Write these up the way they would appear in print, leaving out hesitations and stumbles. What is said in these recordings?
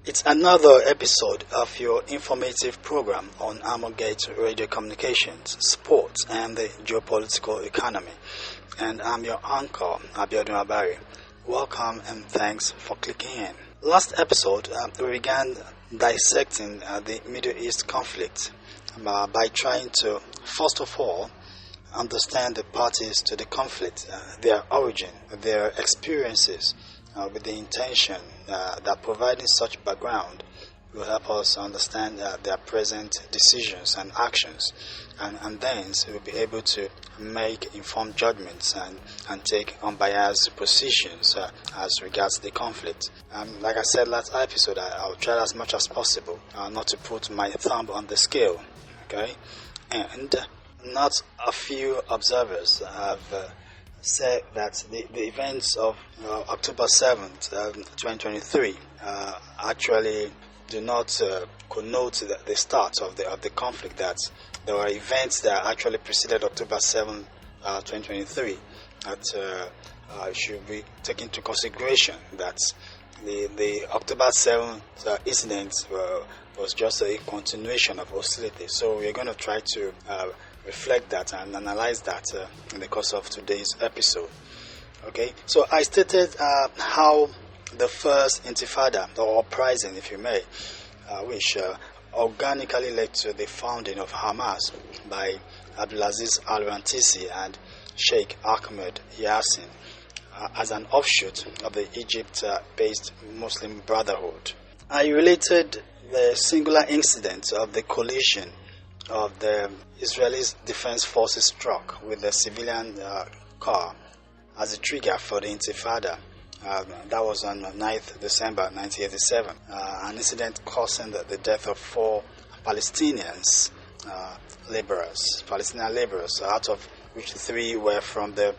It's another episode of your informative program on Amogate Radio Communications, Sports, and the Geopolitical Economy. And I'm your anchor, Abiodun Abari. Welcome and thanks for clicking in. Last episode, we began dissecting the Middle East conflict by trying to, first of all, understand the parties to the conflict, their origin, their experiences, with the intention that providing such background will help us understand their present decisions and actions, and then we'll be able to make informed judgments and take unbiased positions as regards the conflict. Like I said last episode, I'll try as much as possible not to put my thumb on the scale, okay? And not a few observers have said that the events of October 7th, 2023 actually do not connote the start of the conflict, that there were events that actually preceded October 7th, 2023 that should be taken into consideration, that the October 7th incident was just a continuation of hostility. So we're going to try to reflect that and analyze that in the course of today's episode. Okay, so I stated how the first intifada, or uprising if you may, which organically led to the founding of Hamas by Abdulaziz al-Rantisi and Sheikh Ahmed Yassin as an offshoot of the Egypt-based Muslim Brotherhood. I related the singular incident of the collision of the Israeli Defense Forces truck with the civilian car as a trigger for the Intifada. That was on 9th December 1987, an incident causing the death of 4 Palestinian laborers, out of which 3 were from the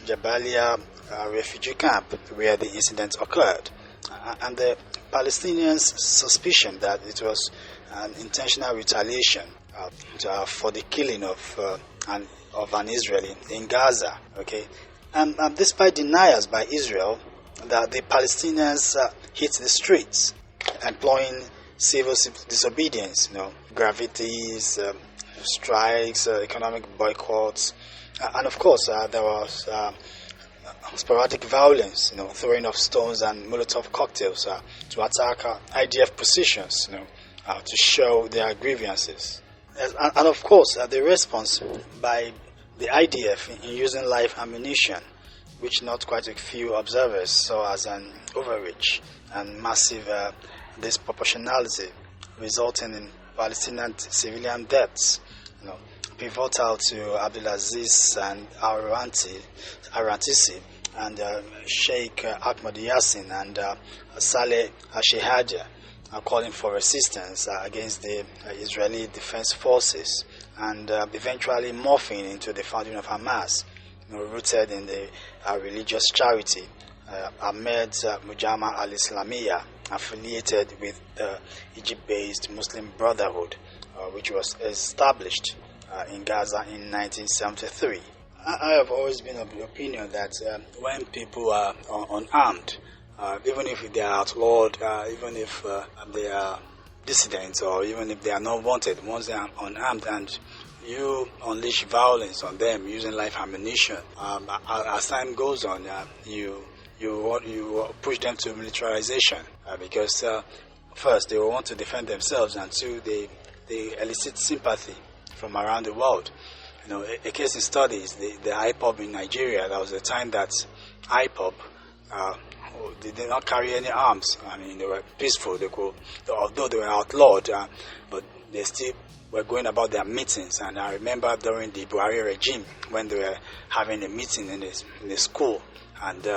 Jabalia refugee camp where the incident occurred. And the Palestinians' suspicion that it was an intentional retaliation for the killing of an Israeli in Gaza. Okay, and despite denials by Israel that the Palestinians hit the streets, employing civil disobedience, gravities, strikes, economic boycotts, and of course there was sporadic violence, throwing of stones and Molotov cocktails to attack IDF positions, to show their grievances. And of course, the response by the IDF in using live ammunition, which not quite a few observers saw as an overreach and massive disproportionality, resulting in Palestinian civilian deaths, pivotal to Abdulaziz and al-Rantisi and Sheikh Ahmed Yassin and Saleh Shehadeh calling for resistance against the Israeli Defense Forces, and eventually morphing into the founding of Hamas, rooted in the religious charity Ahmed Mujama al-Islamiyah, affiliated with the Egypt-based Muslim Brotherhood, which was established in Gaza in 1973. I have always been of the opinion that when people are unarmed, even if they are outlawed, even if they are dissidents, or even if they are not wanted, once they are unarmed and you unleash violence on them using live ammunition, as time goes on, you push them to militarization, because first they will want to defend themselves, and two, they elicit sympathy from around the world. A case in study is the IPOB in Nigeria. That was the time that IPOB they did not carry any arms. I mean, they were peaceful. Although they were outlawed, but they still were going about their meetings. And I remember during the Buhari regime when they were having a meeting in the school, and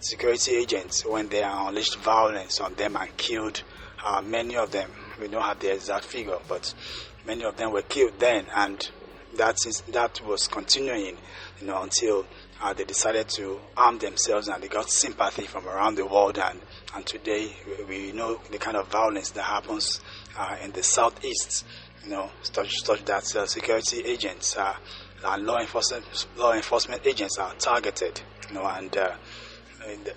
security agents, when they unleashed violence on them and killed many of them. We don't have the exact figure, but many of them were killed then, and that was continuing, until they decided to arm themselves, and they got sympathy from around the world. And today we know the kind of violence that happens in the southeast. Such that security agents and law enforcement agents are targeted. And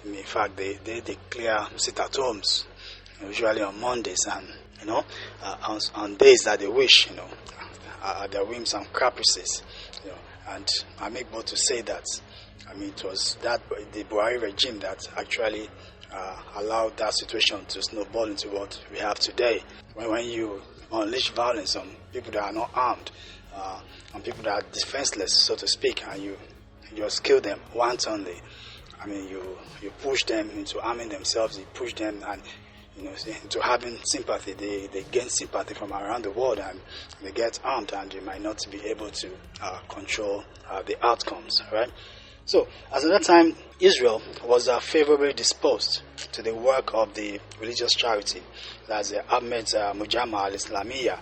in fact they declare sit-at-homes usually on Mondays, and on days that they wish, their whims and caprices, and I make bold to say that, it was the Buhari regime that actually allowed that situation to snowball into what we have today. When you unleash violence on people that are not armed, on people that are defenseless, so to speak, and you just kill them wantonly. You push them into arming themselves. You push them and into having sympathy. They gain sympathy from around the world, and they get armed, and you might not be able to control the outcomes. Right. So, at that time, Israel was favorably disposed to the work of the religious charity, that's Ahmed Mujamma al-Islamiyya,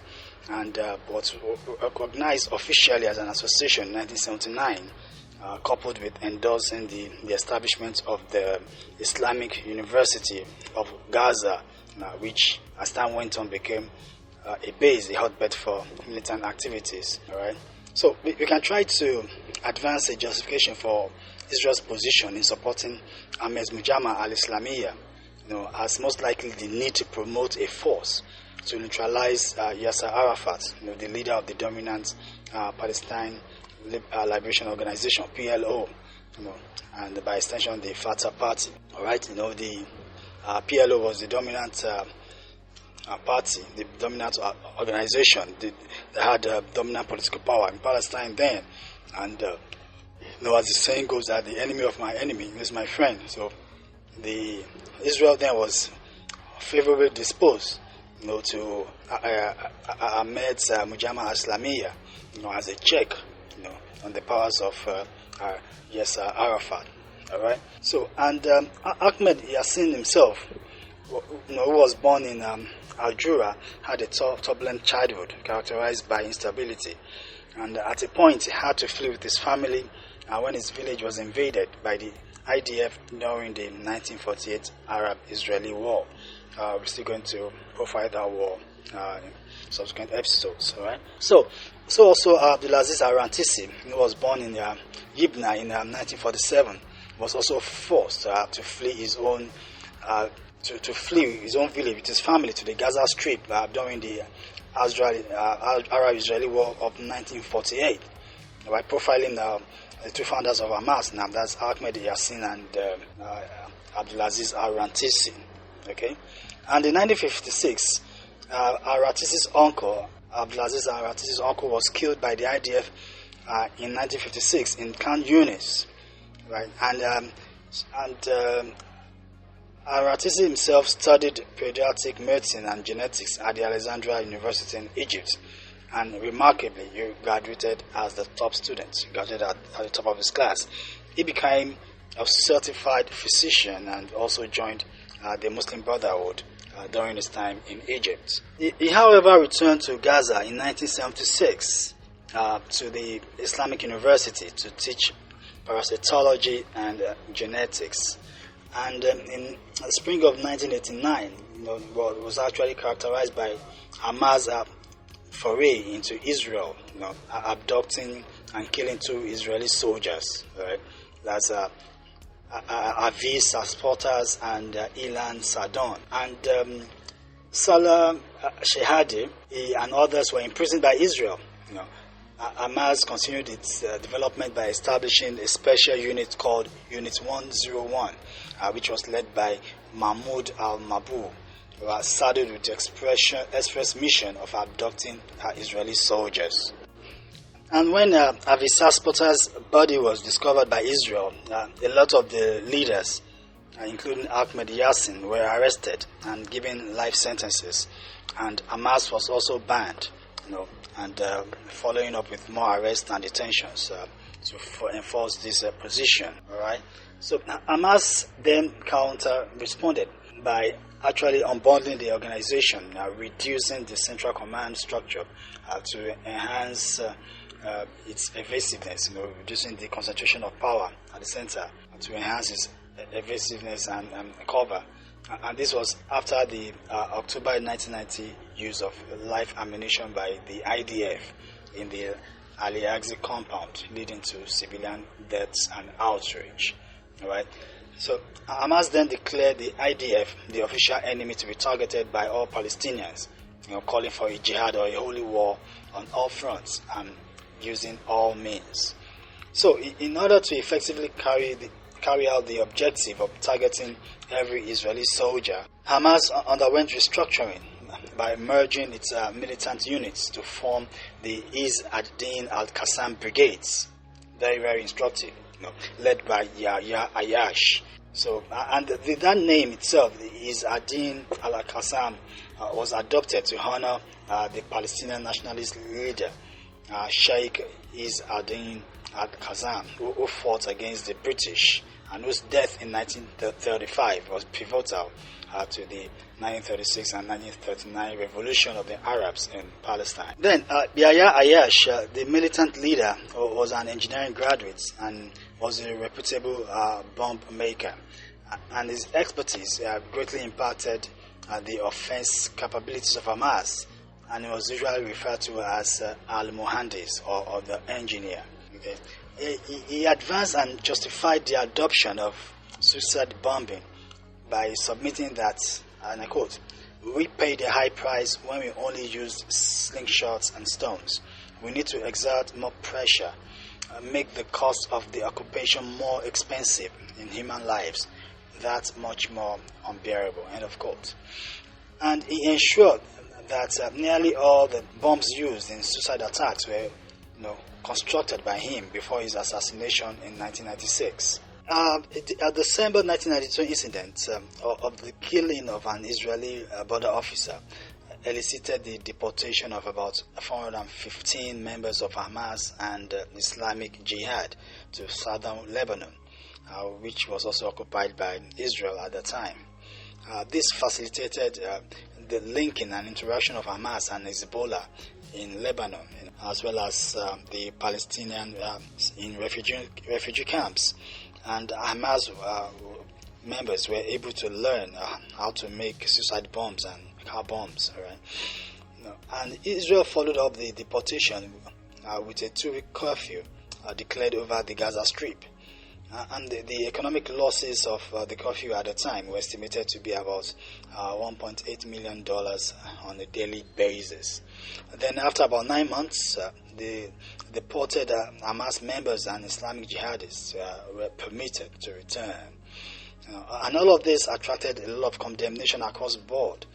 and was recognized officially as an association in 1979, coupled with endorsing the establishment of the Islamic University of Gaza, which, as time went on, became a base, a hotbed for militant activities. All right. So we can try to advance a justification for Israel's position in supporting Ahmed Mujamma al-Islamiyya, as most likely the need to promote a force to neutralize Yasser Arafat, the leader of the dominant Palestine Liberation Organization, PLO, and by extension the Fatah Party. All right, the PLO was the dominant party, the dominant organization that had dominant political power in Palestine then, and as the saying goes, that the enemy of my enemy is my friend. So the Israel then was favorably disposed, to Ahmed Mujamma al-Islamiyya, as a check, on the powers of Yasser Arafat. All right. So, and Ahmed Yassin himself, who was born in Al-Jura, had a turbulent childhood characterized by instability, and at a point he had to flee with his family when his village was invaded by the IDF during the 1948 Arab-Israeli War. We're still going to profile that war in subsequent episodes. All right. So also Abdulaziz Arantisi, who was born in Yibna in 1947, was also forced to flee his own to flee his own village with his family to the Gaza Strip during the Arab-Israeli War of 1948. By profiling the two founders of Hamas, now that's Ahmed Yassin and Abdulaziz Arantisi. Okay, and in 1956, Arantisi's uncle, Abdulaziz Arantisi's uncle, was killed by the IDF in 1956 in Khan Yunis, right? And Arantisi himself studied pediatric medicine and genetics at the Alexandria University in Egypt, and remarkably, he graduated as the top student. He graduated at the top of his class. He became a certified physician and also joined the Muslim Brotherhood during his time in Egypt. He, however, returned to Gaza in 1976 to the Islamic University to teach parasitology and genetics. And in the spring of 1989, was actually characterized by Hamas' foray into Israel, abducting and killing 2 Israeli soldiers, right? That's Avi Sasportas and Ilan Sadon. And Salah Shehadi and others were imprisoned by Israel. Hamas continued its development by establishing a special unit called Unit 101, which was led by Mahmoud al-Mabou, who was saddled with the express mission of abducting Israeli soldiers. And when Avi Sasporta's body was discovered by Israel, a lot of the leaders, including Ahmed Yassin, were arrested and given life sentences. And Hamas was also banned, and following up with more arrests and detentions to enforce this position. All right. So Hamas then counter-responded by actually unbundling the organization, reducing the central command structure to enhance its evasiveness, reducing the concentration of power at the center to enhance its evasiveness and cover. And this was after the October 1990 use of live ammunition by the IDF in the Ali Agzi compound, leading to civilian deaths and outrage. All right. So Hamas then declared the IDF the official enemy to be targeted by all Palestinians, calling for a jihad or a holy war on all fronts and using all means. So in order to effectively carry out the objective of targeting every Israeli soldier, Hamas underwent restructuring by merging its militant units to form the Izz ad-Din al-Qassam brigades. Very, very instructive, led by Yahya Ayash. So, and that name itself, the Izz ad-Din al-Qassam, was adopted to honor the Palestinian nationalist leader, Sheikh Izz ad-Din al-Qassam, who fought against the British and whose death in 1935 was pivotal to the 1936 and 1939 revolution of the Arabs in Palestine. Then Yahya Ayash, the militant leader, was an engineering graduate and was a reputable bomb maker, and his expertise greatly impacted the offense capabilities of Hamas, and he was usually referred to as al-Muhandis or the engineer. Okay. He advanced and justified the adoption of suicide bombing by submitting that, and I quote, "We paid a high price when we only used slingshots and stones. We need to exert more pressure, make the cost of the occupation more expensive in human lives. That's much more unbearable," end of quote. And he ensured that nearly all the bombs used in suicide attacks were constructed by him before his assassination in 1996. A December 1992 incident of the killing of an Israeli border officer elicited the deportation of about 415 members of Hamas and Islamic Jihad to southern Lebanon, which was also occupied by Israel at the time. This facilitated the linking and interaction of Hamas and Hezbollah in Lebanon, as well as the Palestinian in refugee camps. And Hamas members were able to learn how to make suicide bombs and car bombs. Right? And Israel followed up the deportation with a 2-week curfew declared over the Gaza Strip. And the economic losses of the curfew at the time were estimated to be about $1.8 million on a daily basis. Then after about 9 months, the deported Hamas members and Islamic jihadists were permitted to return. And all of this attracted a lot of condemnation across the board,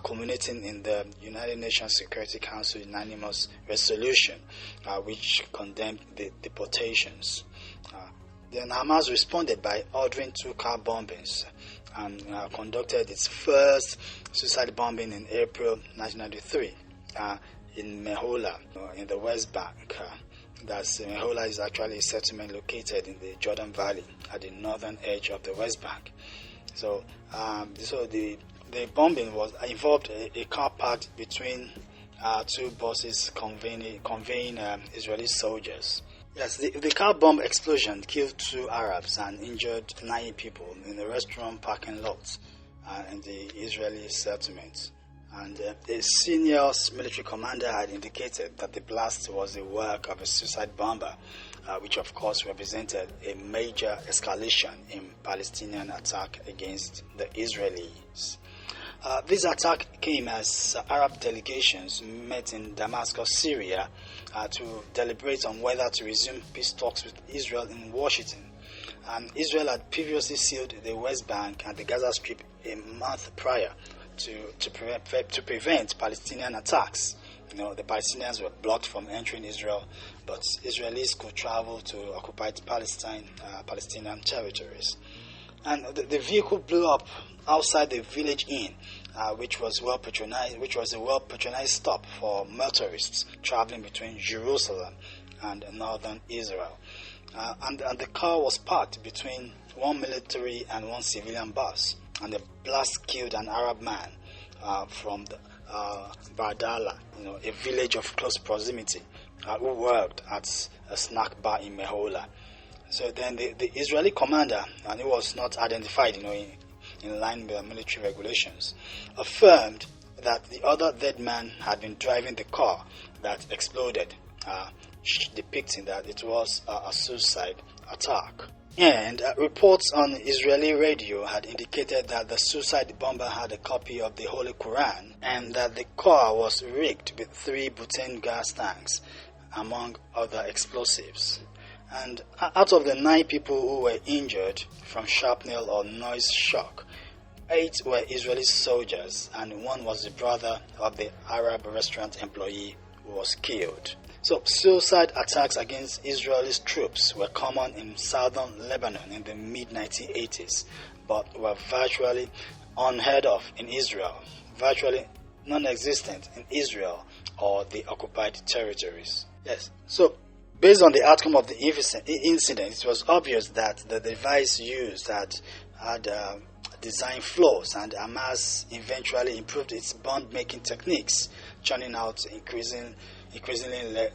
culminating in the United Nations Security Council unanimous resolution, which condemned the deportations. Then Hamas responded by ordering 2 car bombings and conducted its first suicide bombing in April 1993 in Mehola, in the West Bank. Mehola is actually a settlement located in the Jordan Valley at the northern edge of the West Bank. So the bombing involved a car parked between 2 buses conveying Israeli soldiers. Yes, the car bomb explosion killed 2 Arabs and injured 9 people in a restaurant parking lot in the Israeli settlement. And a senior military commander had indicated that the blast was the work of a suicide bomber, which of course represented a major escalation in Palestinian attack against the Israelis. This attack came as Arab delegations met in Damascus, Syria, to deliberate on whether to resume peace talks with Israel in Washington. Israel had previously sealed the West Bank and the Gaza Strip a month prior to prevent Palestinian attacks. The Palestinians were blocked from entering Israel, but Israelis could travel to occupied Palestinian territories. And the vehicle blew up outside the Village Inn, which was a well-patronized stop for motorists traveling between Jerusalem and northern Israel. And the car was parked between 1 military and 1 civilian bus, and the blast killed an Arab man from the Bardala, a village of close proximity, who worked at a snack bar in Mehola. So then the Israeli commander, and he was not identified, in line with the military regulations, affirmed that the other dead man had been driving the car that exploded, depicting that it was a suicide attack. And reports on Israeli radio had indicated that the suicide bomber had a copy of the Holy Quran and that the car was rigged with 3 butane gas tanks, among other explosives. And out of the 9 people who were injured from shrapnel or noise shock, 8 were Israeli soldiers and 1 was the brother of the Arab restaurant employee who was killed. So suicide attacks against Israeli troops were common in southern Lebanon in the mid-1980s, but were virtually unheard of in Israel, virtually non-existent in Israel or the occupied territories. Yes. So based on the outcome of the incident, it was obvious that the device used had design flaws, and Hamas eventually improved its bomb-making techniques, churning out increasingly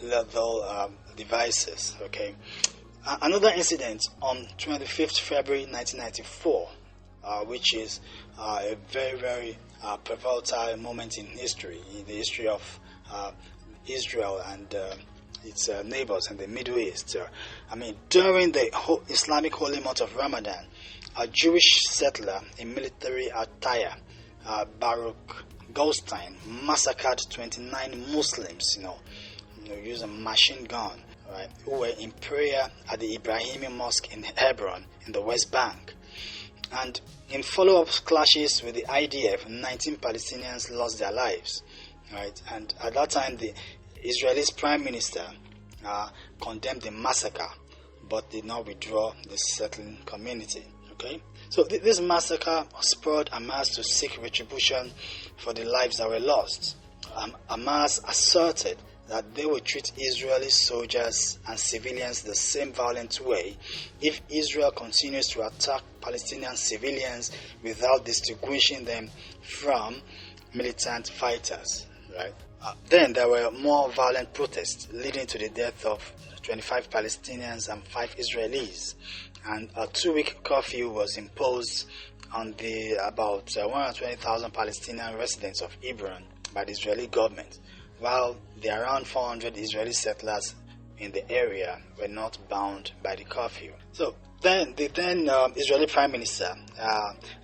lethal devices. Okay. Another incident on 25th February 1994, which is a very, very pivotal moment in history, in the history of Israel and its neighbors in the Middle East. During the Islamic holy month of Ramadan, a Jewish settler in military attire, Baruch Goldstein, massacred 29 Muslims, using a machine gun, right, who were in prayer at the Ibrahimi Mosque in Hebron in the West Bank. And in follow-up clashes with the IDF, 19 Palestinians lost their lives, right? And at that time, the Israeli Prime Minister condemned the massacre, but did not withdraw the settling community. Okay, so this massacre spurred Hamas to seek retribution for the lives that were lost. Hamas asserted that they would treat Israeli soldiers and civilians the same violent way if Israel continues to attack Palestinian civilians without distinguishing them from militant fighters. Right? Then there were more violent protests leading to the death of 25 Palestinians and 5 Israelis, and a 2-week curfew was imposed on the about 120,000 Palestinian residents of Hebron by the Israeli government, while the around 400 Israeli settlers in the area were not bound by the curfew. So then the Israeli Prime Minister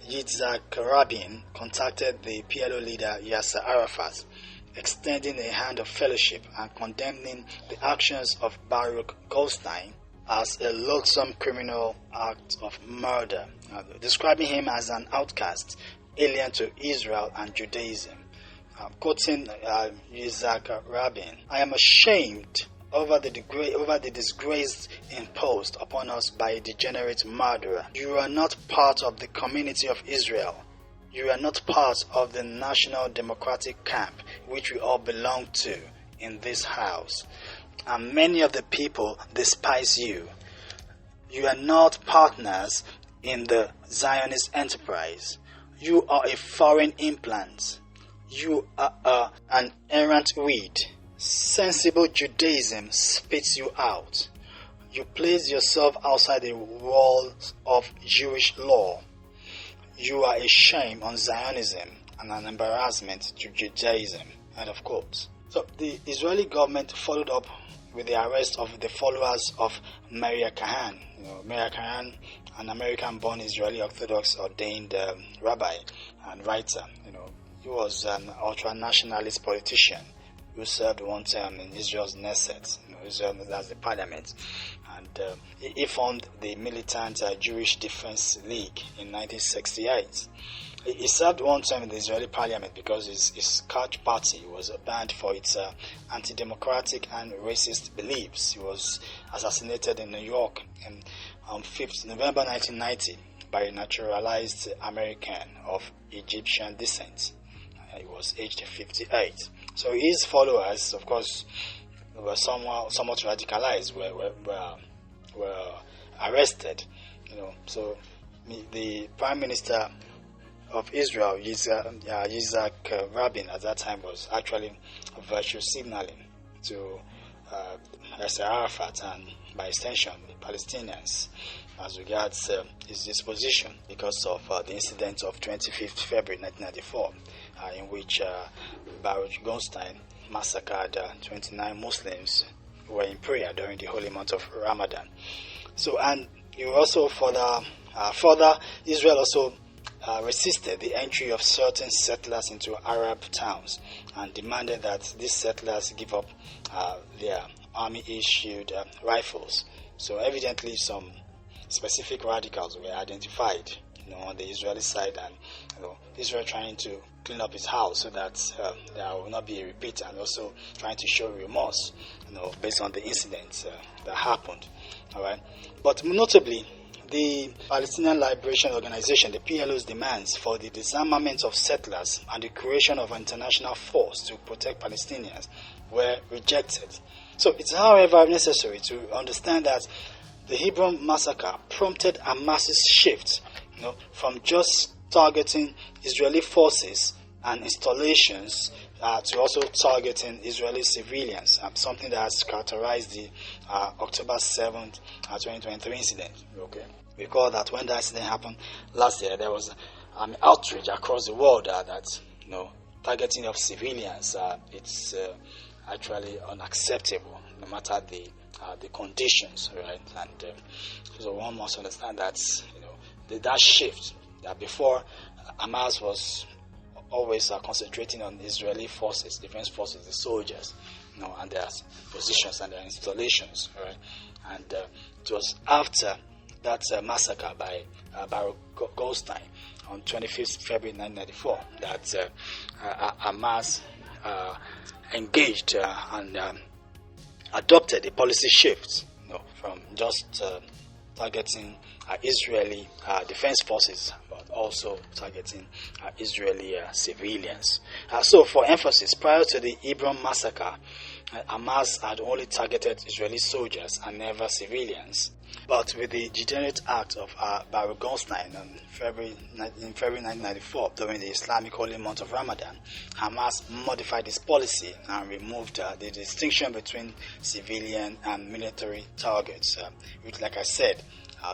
Yitzhak Rabin contacted the PLO leader Yasser Arafat, extending a hand of fellowship and condemning the actions of Baruch Goldstein as a loathsome criminal act of murder, describing him as an outcast, alien to Israel and Judaism. Quoting Yitzhak Rabin, "I am ashamed over the disgrace imposed upon us by a degenerate murderer. You are not part of the community of Israel. You are not part of the national democratic camp which we all belong to in this house. And many of the people despise you. You are not partners in the Zionist enterprise. You are a foreign implant. You are an errant weed. Sensible Judaism spits you out. You place yourself outside the walls of Jewish law. You are a shame on Zionism and an embarrassment to Judaism." End of quote. So the Israeli government followed up with the arrest of the followers of Meir Kahan. Meir Kahan, an American-born Israeli Orthodox ordained rabbi and writer. He was an ultra-nationalist politician who served one term in Israel's Knesset. Israel as the parliament, and he formed the militant Jewish Defense League in 1968. He served one term in the Israeli parliament because his Koch party was banned for its anti-democratic and racist beliefs. He was assassinated in New York on 5th November 1990 by a naturalized American of Egyptian descent. He was aged 58. So his followers, of course, were somewhat radicalized, were arrested. So the Prime Minister of Israel, Yitzhak Rabin, at that time was actually virtue signaling to Yasser Arafat and, by extension, the Palestinians as regards his disposition because of the incident of 25th February 1994, in which Baruch Goldstein massacred 29 Muslims who were in prayer during the holy month of Ramadan. So, and You also further, Israel also resisted the entry of certain settlers into Arab towns and demanded that these settlers give up their army-issued rifles. So evidently some specific radicals were identified, on the Israeli side, and Israel trying to clean up its house so that there will not be a repeat, and also trying to show remorse, based on the incidents that happened. All right, but notably, the Palestinian Liberation Organization, the PLO's demands for the disarmament of settlers and the creation of an international force to protect Palestinians were rejected. So it's, however, necessary to understand that the Hebron massacre prompted Hamas's shift, from just targeting Israeli forces and installations to also targeting Israeli civilians, something that has characterized the October 7th, 2023 incident. Okay, recall that when that incident happened last year, there was outrage across the world that targeting of civilians, it's actually unacceptable, no matter the conditions, right? And so one must understand that that shift, that before Hamas was always concentrating on Israeli forces, defense forces, the soldiers, and their positions and their installations, right? And it was after that massacre by Baruch Goldstein on 25th February 1994 that Hamas engaged and adopted a policy shift, from just targeting Israeli defense forces, but also targeting Israeli civilians. So, for emphasis, prior to the Hebron massacre, Hamas had only targeted Israeli soldiers and never civilians. But with the degenerate act of Baruch Goldstein in February 1994, during the Islamic holy month of Ramadan, Hamas modified its policy and removed the distinction between civilian and military targets, which, like I said,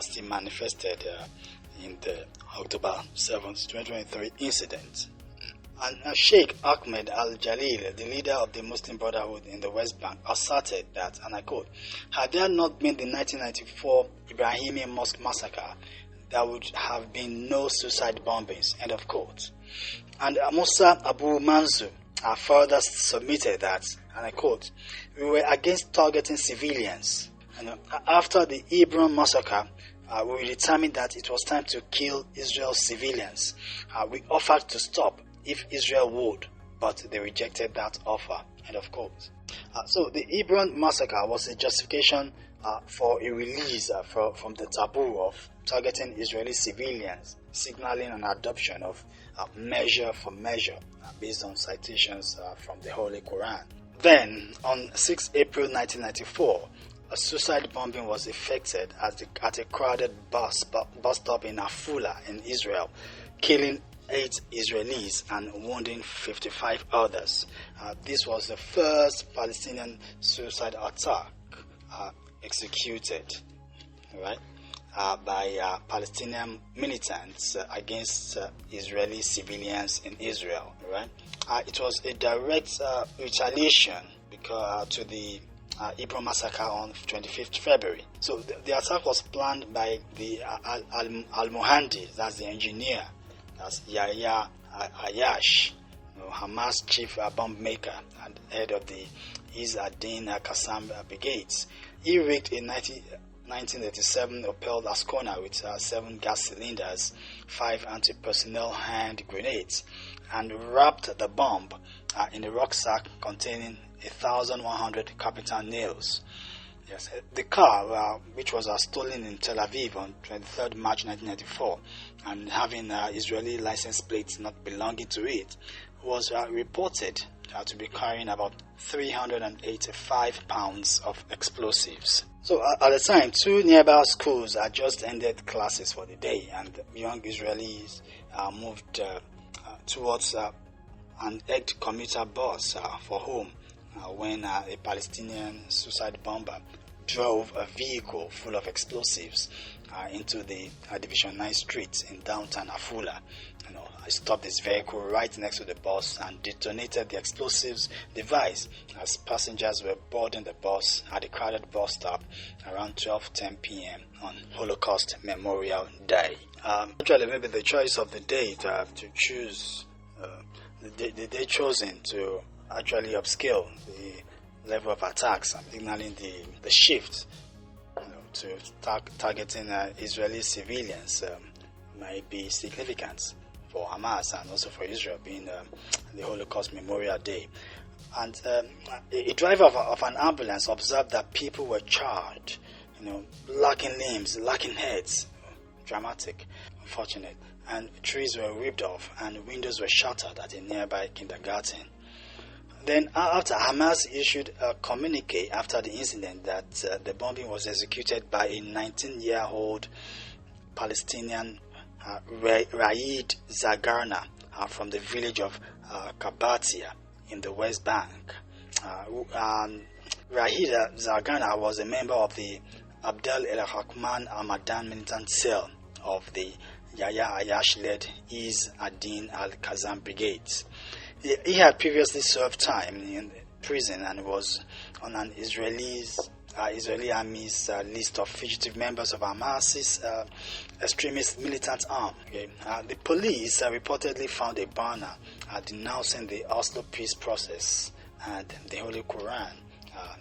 still manifested in the October 7th, 2023 incident. And Sheikh Ahmed al-Jalil, the leader of the Muslim Brotherhood in the West Bank, asserted that, and I quote, "Had there not been the 1994 Ibrahimi Mosque massacre, there would have been no suicide bombings," end of quote. And Musa Abu Mansour further submitted that, and I quote, "We were against targeting civilians. And after the Hebron massacre, we determined that it was time to kill Israel's civilians. We offered to stop if Israel would, but they rejected that offer," end of quote. So the Hebron massacre was a justification for a release from the taboo of targeting Israeli civilians, signaling an adoption of measure for measure based on citations from the Holy Quran. Then, on 6 April 1994, a suicide bombing was effected at a crowded bus stop in Afula in Israel, killing 8 Israelis and wounding 55 others. This was the first Palestinian suicide attack executed, right, by Palestinian militants against Israeli civilians in Israel, right. It was a direct retaliation to the Hebron massacre on 25th February. So the attack was planned by the Al-Muhandi, that's the engineer, that's Yahya Ayash, Hamas chief bomb maker and head of the Izz ad-Din Qassam brigades. He rigged a 1987 Opel Ascona with 7 gas cylinders, 5 anti-personnel hand grenades, and wrapped the bomb in a rucksack containing 1,100 carpenter nails. Yes, the car, which was stolen in Tel Aviv on 23rd March 1994, and having Israeli license plates not belonging to it, was reported to be carrying about 385 pounds of explosives. So at the time, 2 nearby schools had just ended classes for the day, and young Israelis moved towards an egged commuter bus for home when a Palestinian suicide bomber drove a vehicle full of explosives into the Division 9 street in downtown Afula. I stopped his vehicle right next to the bus and detonated the explosives device as passengers were boarding the bus at the crowded bus stop around 12:10 p.m. on Holocaust Memorial Day. Actually, maybe the choice of the day to choose the day chosen to actually upscale the level of attacks, signaling the shift to targeting Israeli civilians might be significant for Hamas and also for Israel, being the Holocaust Memorial Day. And a driver of an ambulance observed that people were charred, lacking limbs, lacking heads. Dramatic, unfortunate. And trees were ripped off and windows were shattered at a nearby kindergarten. Then after Hamas issued a communique after the incident that the bombing was executed by a 19-year-old Palestinian Raid Zagarna from the village of Kabatia in the West Bank. Raid Zagarna was a member of the Abdel El-Rahman Hamadan militant cell of the Yahya Ayash-led Iz Adin al-Qassam brigades. He had previously served time in prison and was on an Israeli army's list of fugitive members of Hamas's extremist militant arm. Okay. The police reportedly found a banner denouncing the Oslo peace process and the Holy Quran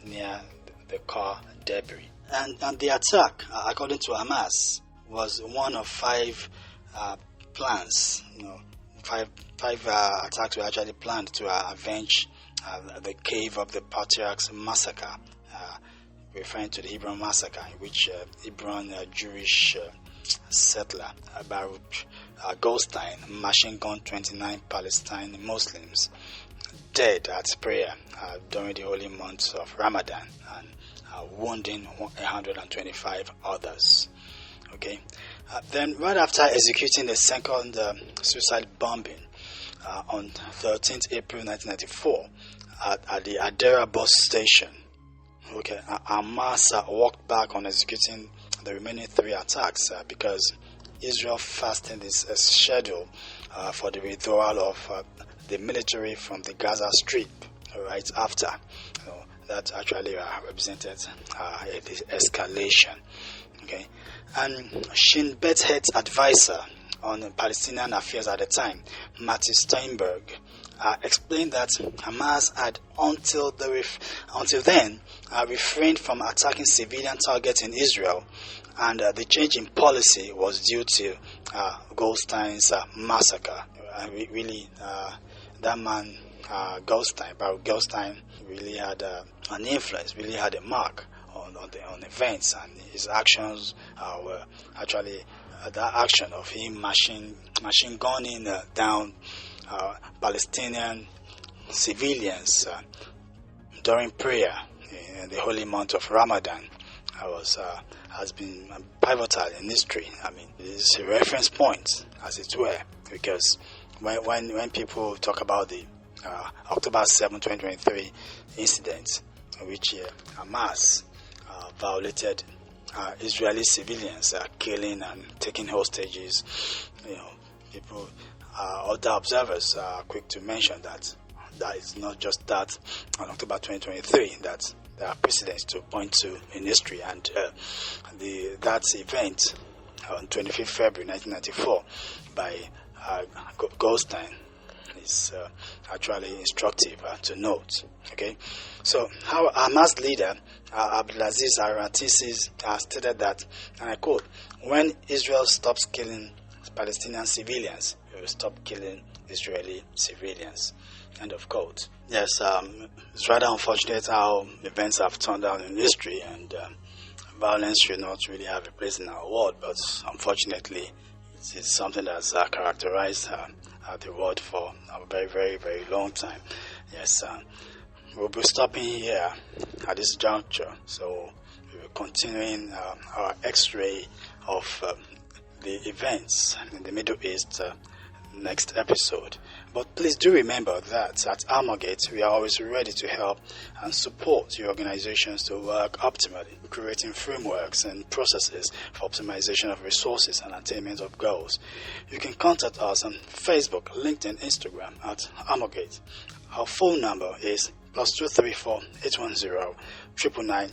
near the car debris. And the attack, according to Hamas, was one of 5 plans. Five attacks were actually planned to avenge the Cave of the Patriarchs massacre, referring to the Hebron massacre, in which Hebron Jewish settler Baruch Goldstein machine gunned 29 Palestinian Muslims dead at prayer during the holy months of Ramadan, and wounding 125 others. Okay. Then right after executing the second suicide bombing on 13th April 1994 at the Adera bus station, okay, Hamas walked back on executing the remaining 3 attacks because Israel fastened its schedule for the withdrawal of the military from the Gaza Strip right after. That actually represented escalation. Okay, and Shin Bet head's advisor on Palestinian affairs at the time, Matthew Steinberg, explained that Hamas had until then refrained from attacking civilian targets in Israel, and the change in policy was due to Goldstein's massacre. Really, that man, Baruch Goldstein, really had an influence, really had a mark on events, and his actions were actually that action of him machine gunning down Palestinian civilians during prayer in the holy month of Ramadan has been pivotal in history. I mean, it's a reference point, as it were, because when people talk about the October 7, 2023 incident, in which Hamas violated Israeli civilians, killing and taking hostages, people, other observers are quick to mention that is not just that on October 2023, that there are precedents to point to in history, and that event on 25th February 1994 by Goldstein is actually instructive to note. Okay, so how Hamas leader Abdulaziz Al-Ratisi stated that, and I quote, "When Israel stops killing Palestinian civilians, it will stop killing Israeli civilians." End of quote. Yes, it's rather unfortunate how events have turned out in history, and violence should not really have a place in our world, but unfortunately it's something that's characterized the world for a very, very, very long time. Yes, we'll be stopping here at this juncture, so we'll be continuing our x-ray of the events in the Middle East next episode. But please do remember that at Armorgate, we are always ready to help and support your organizations to work optimally, creating frameworks and processes for optimization of resources and attainment of goals. You can contact us on Facebook, LinkedIn, Instagram at Armorgate. Our phone number is +234 810 999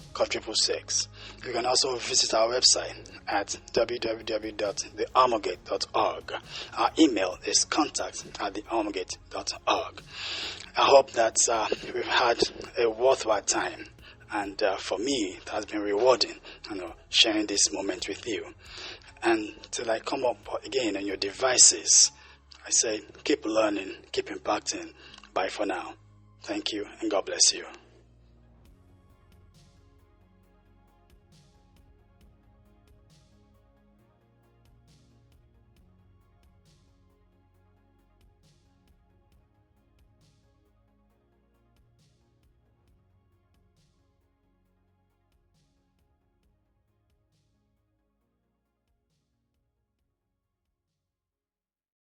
You can also visit our website at www.thearmorgate.org. Our email is contact@thearmorgate.org. I hope that we've had a worthwhile time, and for me, it has been rewarding, sharing this moment with you. And till I come up again on your devices, I say keep learning, keep impacting. Bye for now. Thank you, and God bless you.